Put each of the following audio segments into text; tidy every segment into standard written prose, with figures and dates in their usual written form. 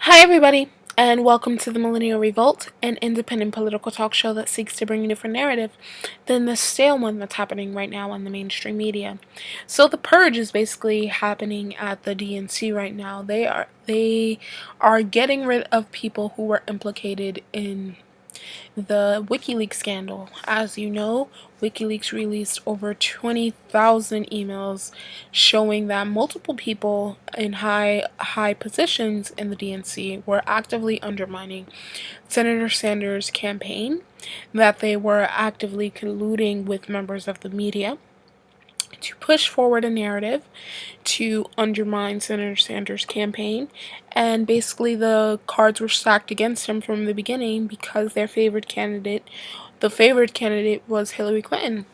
Hi, everybody, and welcome to the Millennial Revolt, an independent political talk show that seeks to bring a different narrative than the stale one that's happening right now on the mainstream media. So, the Purge is basically happening at the DNC right now. They are getting rid of people who were implicated in the WikiLeaks scandal. As you know, WikiLeaks released over 20,000 emails showing that multiple people in high positions in the DNC were actively undermining Senator Sanders' campaign, that they were actively colluding with members of the media to push forward a narrative to undermine Senator Sanders' campaign, and basically the cards were stacked against him from the beginning because the favored candidate was Hillary Clinton.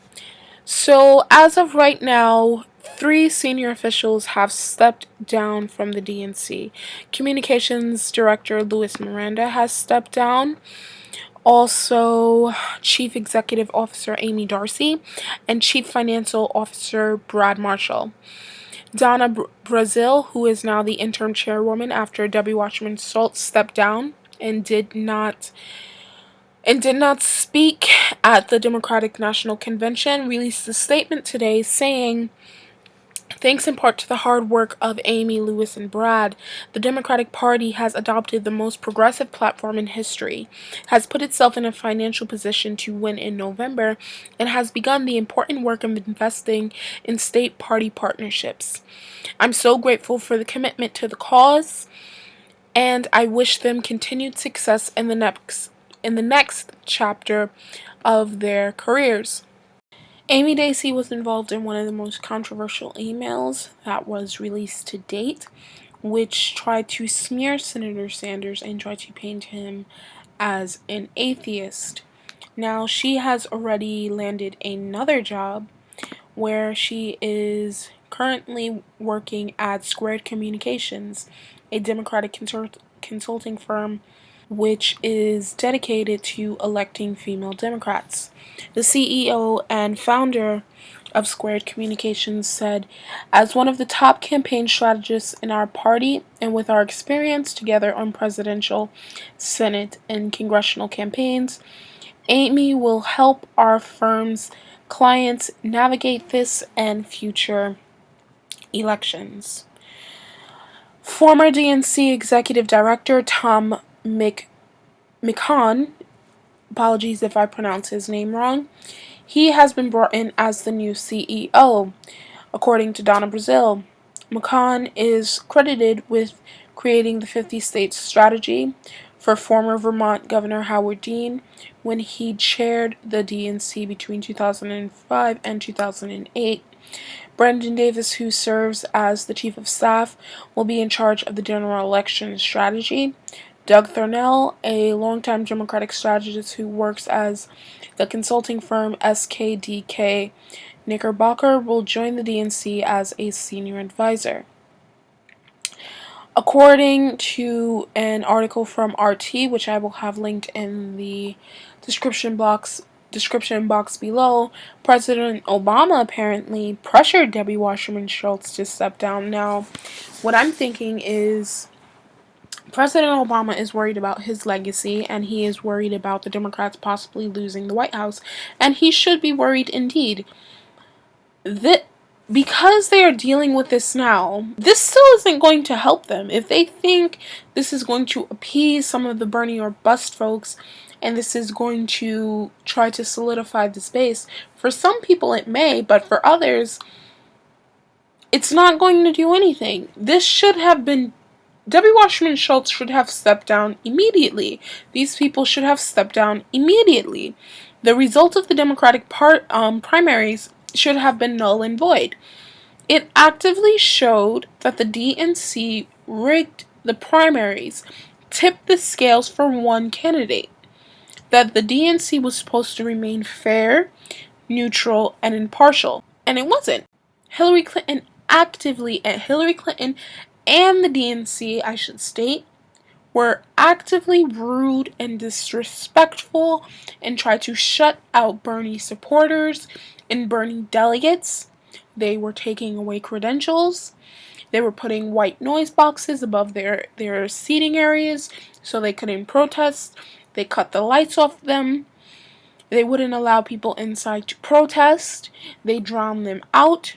So as of right now, 3 senior officials have stepped down from the DNC. Communications Director Louis Miranda has stepped down. Also, Chief Executive Officer Amy Darcy and Chief Financial Officer Brad Marshall. Donna Brazil, who is now the interim chairwoman after Debbie Wasserman Schultz stepped down and did not speak at the Democratic National Convention, released a statement today saying, "Thanks in part to the hard work of Amy, Lewis, and Brad, the Democratic Party has adopted the most progressive platform in history, has put itself in a financial position to win in November, and has begun the important work of investing in state party partnerships. I'm so grateful for the commitment to the cause, and I wish them continued success in the next chapter of their careers." Amy Darcy was involved in one of the most controversial emails that was released to date, which tried to smear Senator Sanders and tried to paint him as an atheist. Now, she has already landed another job where she is currently working at Squared Communications, a Democratic consulting firm which is dedicated to electing female Democrats. The CEO and founder of Squared Communications said, "As one of the top campaign strategists in our party, and with our experience together on presidential, Senate, and congressional campaigns, Amy will help our firm's clients navigate this and future elections." Former DNC Executive Director Tom McCann, apologies if I pronounce his name wrong, he has been brought in as the new CEO. According to Donna Brazil, McCann is credited with creating the 50 states strategy for former Vermont Governor Howard Dean when he chaired the DNC between 2005 and 2008. Brendan Davis, who serves as the Chief of Staff, will be in charge of the general election strategy. Doug Thornell, a longtime Democratic strategist who works as the consulting firm SKDK Knickerbocker, will join the DNC as a senior advisor. According to an article from RT, which I will have linked in the description box below, President Obama apparently pressured Debbie Wasserman Schultz to step down. Now, what I'm thinking is President Obama is worried about his legacy, and he is worried about the Democrats possibly losing the White House, and he should be worried indeed. Because they are dealing with this now, this still isn't going to help them. If they think this is going to appease some of the Bernie or bust folks, and this is going to try to solidify the space, for some people it may, but for others, it's not going to do anything. This should have been Debbie Wasserman Schultz should have stepped down immediately. These people should have stepped down immediately. The result of the Democratic primaries should have been null and void. It actively showed that the DNC rigged the primaries, tipped the scales for one candidate, that the DNC was supposed to remain fair, neutral, and impartial, and it wasn't. Hillary Clinton and the DNC, I should state, were actively rude and disrespectful and tried to shut out Bernie supporters and Bernie delegates. They were taking away credentials. They were putting white noise boxes above their seating areas so they couldn't protest. They cut the lights off them. They wouldn't allow people inside to protest. They drowned them out.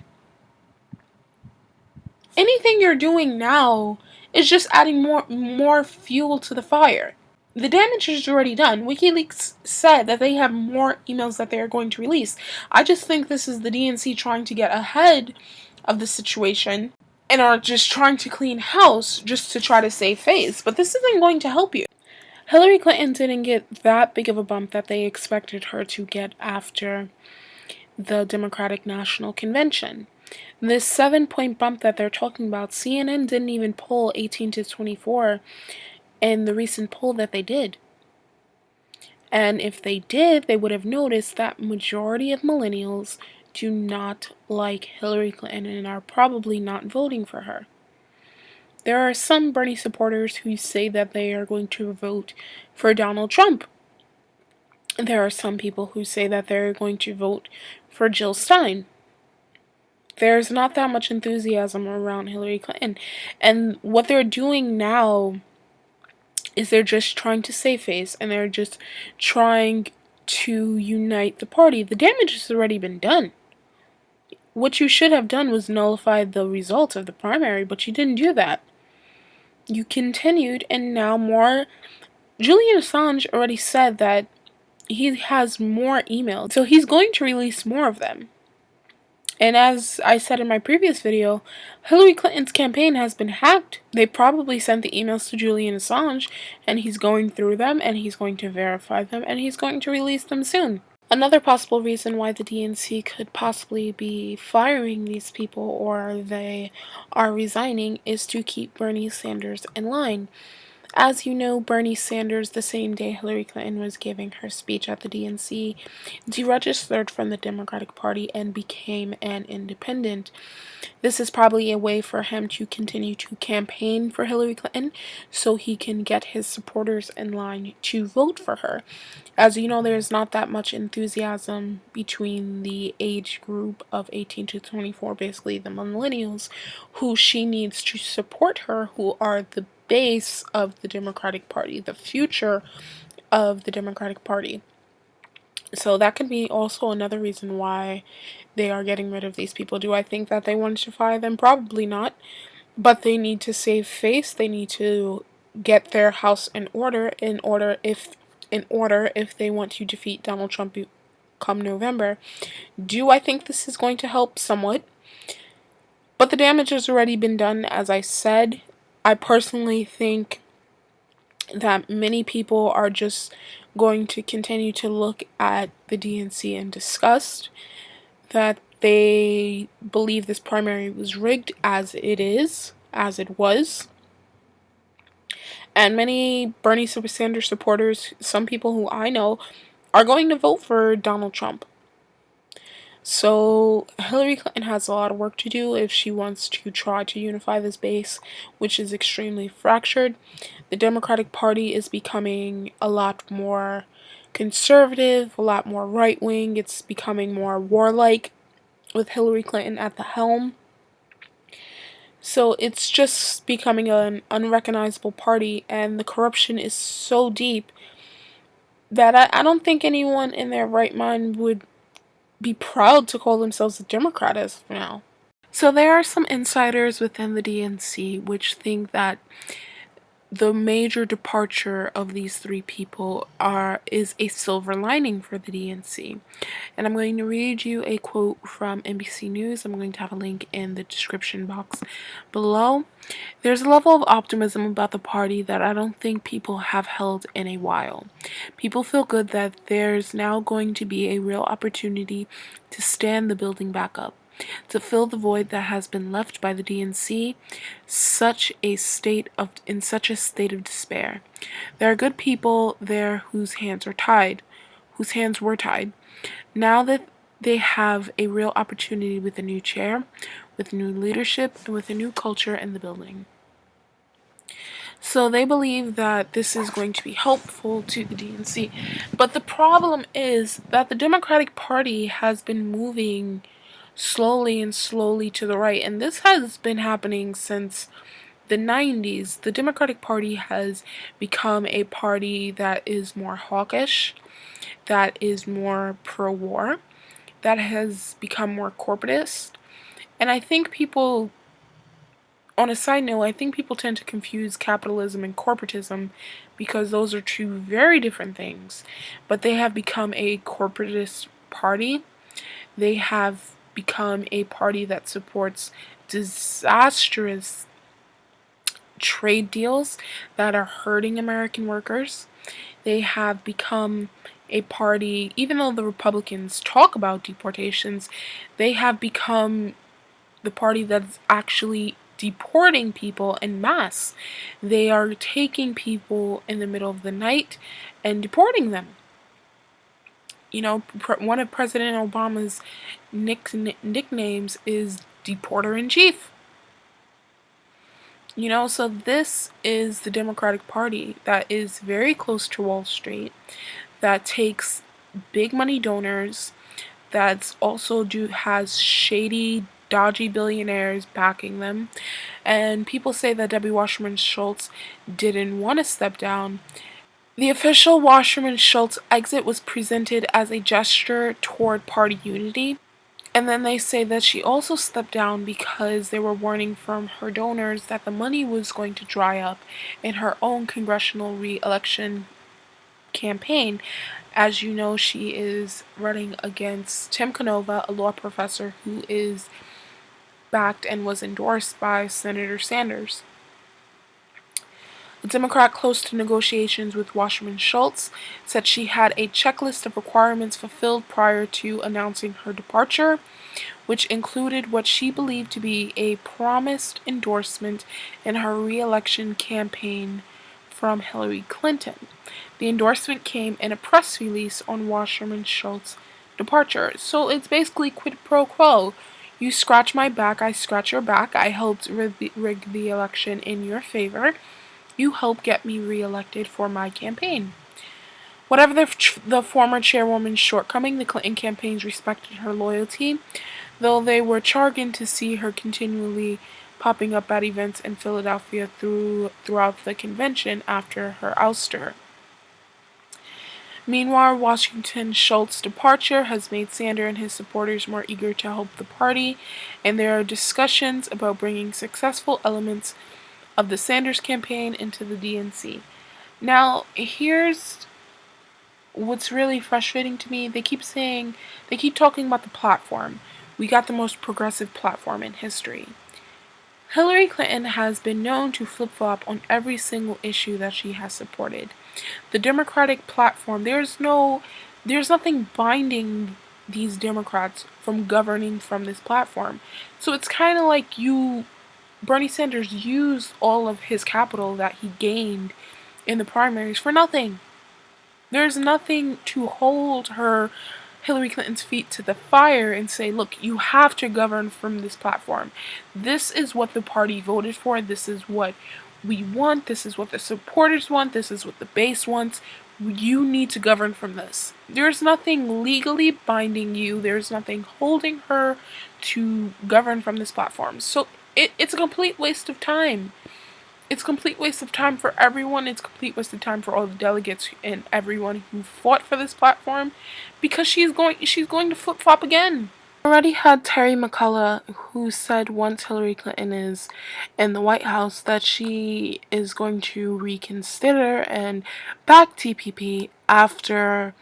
Anything you're doing now is just adding more fuel to the fire. The damage is already done. WikiLeaks said that they have more emails that they are going to release. I just think this is the DNC trying to get ahead of the situation and are just trying to clean house just to try to save face. But this isn't going to help you. Hillary Clinton didn't get that big of a bump that they expected her to get after the Democratic National Convention. This 7-point bump that they're talking about, CNN didn't even poll 18 to 24 in the recent poll that they did. And if they did, they would have noticed that majority of millennials do not like Hillary Clinton and are probably not voting for her. There are some Bernie supporters who say that they are going to vote for Donald Trump. There are some people who say that they're going to vote for Jill Stein. There's not that much enthusiasm around Hillary Clinton. And what they're doing now is they're just trying to save face, and they're just trying to unite the party. The damage has already been done. What you should have done was nullify the results of the primary, but you didn't do that. You continued, and now more. Julian Assange already said that he has more emails, so he's going to release more of them. And as I said in my previous video, Hillary Clinton's campaign has been hacked. They probably sent the emails to Julian Assange, and he's going through them, and he's going to verify them, and he's going to release them soon. Another possible reason why the DNC could possibly be firing these people or they are resigning is to keep Bernie Sanders in line. As you know, Bernie Sanders, the same day Hillary Clinton was giving her speech at the DNC, deregistered from the Democratic Party and became an independent. This is probably a way for him to continue to campaign for Hillary Clinton so he can get his supporters in line to vote for her. As you know, there's not that much enthusiasm between the age group of 18 to 24, basically the millennials, who she needs to support her, who are the base of the Democratic Party, the future of the Democratic Party. So that could be also another reason why they are getting rid of these people. Do I think that they wanted to fire them? Probably not. But they need to save face. They need to get their house in order if they want to defeat Donald Trump come November. Do I think this is going to help? Somewhat. But the damage has already been done, as I said. I personally think that many people are just going to continue to look at the DNC in disgust, that they believe this primary was rigged as it was. And many Bernie Sanders supporters, some people who I know, are going to vote for Donald Trump. So Hillary Clinton has a lot of work to do if she wants to try to unify this base, which is extremely fractured. The Democratic Party is becoming a lot more conservative, a lot more right-wing. It's becoming more warlike with Hillary Clinton at the helm. So it's just becoming an unrecognizable party, and the corruption is so deep that I don't think anyone in their right mind would be proud to call themselves a Democrat as of now. So there are some insiders within the DNC which think that the major departure of these three people is a silver lining for the DNC. And I'm going to read you a quote from NBC News. I'm going to have a link in the description box below. There's a level of optimism about the party that I don't think people have held in a while. People feel good that there's now going to be a real opportunity to stand the building back up, to fill the void that has been left by the DNC in such a state of despair. There are good people there whose hands were tied. Now that they have a real opportunity with a new chair, with new leadership, and with a new culture in the building. So they believe that this is going to be helpful to the DNC. But the problem is that the Democratic Party has been moving slowly to the right. And this has been happening since the 90s. The Democratic Party has become a party that is more hawkish, that is more pro-war, that has become more corporatist. And I think people, on a side note, I think people tend to confuse capitalism and corporatism because those are two very different things. But they have become a corporatist party. They have become a party that supports disastrous trade deals that are hurting American workers. They have become a party, even though the Republicans talk about deportations, they have become the party that's actually deporting people en masse. They are taking people in the middle of the night and deporting them. You know, one of President Obama's nicknames is Deporter in Chief. You know, so this is the Democratic Party that is very close to Wall Street, that takes big money donors, that's also has shady, dodgy billionaires backing them. And people say that Debbie Wasserman Schultz didn't want to step down. The official Wasserman Schultz exit was presented as a gesture toward party unity. And then they say that she also stepped down because they were warning from her donors that the money was going to dry up in her own congressional re-election campaign. As you know, she is running against Tim Canova, a law professor who is backed and was endorsed by Senator Sanders. A Democrat close to negotiations with Wasserman Schultz said she had a checklist of requirements fulfilled prior to announcing her departure, which included what she believed to be a promised endorsement in her re-election campaign from Hillary Clinton. The endorsement came in a press release on Wasserman Schultz's departure. So it's basically quid pro quo. You scratch my back, I scratch your back. I helped rig the election in your favor. You help get me re-elected for my campaign. Whatever the former chairwoman's shortcoming, the Clinton campaigns respected her loyalty, though they were chagrined to see her continually popping up at events in Philadelphia throughout the convention after her ouster. Meanwhile, Washington Schultz's departure has made Sanders and his supporters more eager to help the party, and there are discussions about bringing successful elements of the Sanders campaign into the DNC. Now, here's what's really frustrating to me. They keep talking about the platform. We got the most progressive platform in history. Hillary Clinton has been known to flip-flop on every single issue that she has supported. The Democratic platform, there's nothing binding these Democrats from governing from this platform. So it's kind of like Bernie Sanders used all of his capital that he gained in the primaries for nothing. There's nothing to hold Hillary Clinton's feet to the fire and say, look, you have to govern from this platform. This is what the party voted for. This is what we want. This is what the supporters want. This is what the base wants. You need to govern from this. There's nothing legally binding you. There's nothing holding her to govern from this platform. So it's a complete waste of time. It's a complete waste of time for everyone. It's a complete waste of time for all the delegates and everyone who fought for this platform, because she's going to flip-flop again. We already had Terry McCullough, who said once Hillary Clinton is in the White House that she is going to reconsider and back TPP after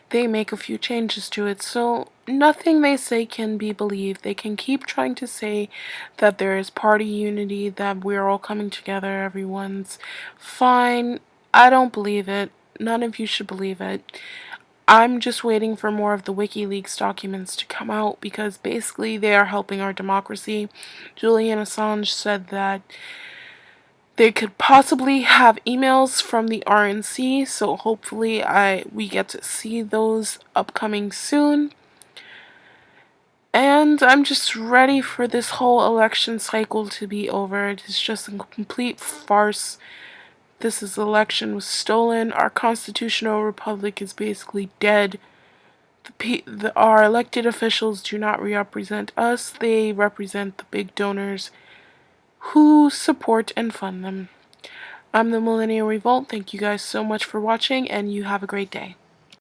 they make a few changes to it. So nothing they say can be believed. They can keep trying to say that there is party unity, that we're all coming together, everyone's fine. I don't believe it. None of you should believe it. I'm just waiting for more of the WikiLeaks documents to come out, because basically they are helping our democracy. Julian Assange said that they could possibly have emails from the RNC, so hopefully we get to see those upcoming soon. And I'm just ready for this whole election cycle to be over. It is just a complete farce. This election was stolen. Our constitutional republic is basically dead. our elected officials do not represent us. They represent the big donors who support and fund them. I'm the Millennial Revolt. Thank you guys so much for watching, and you have a great day.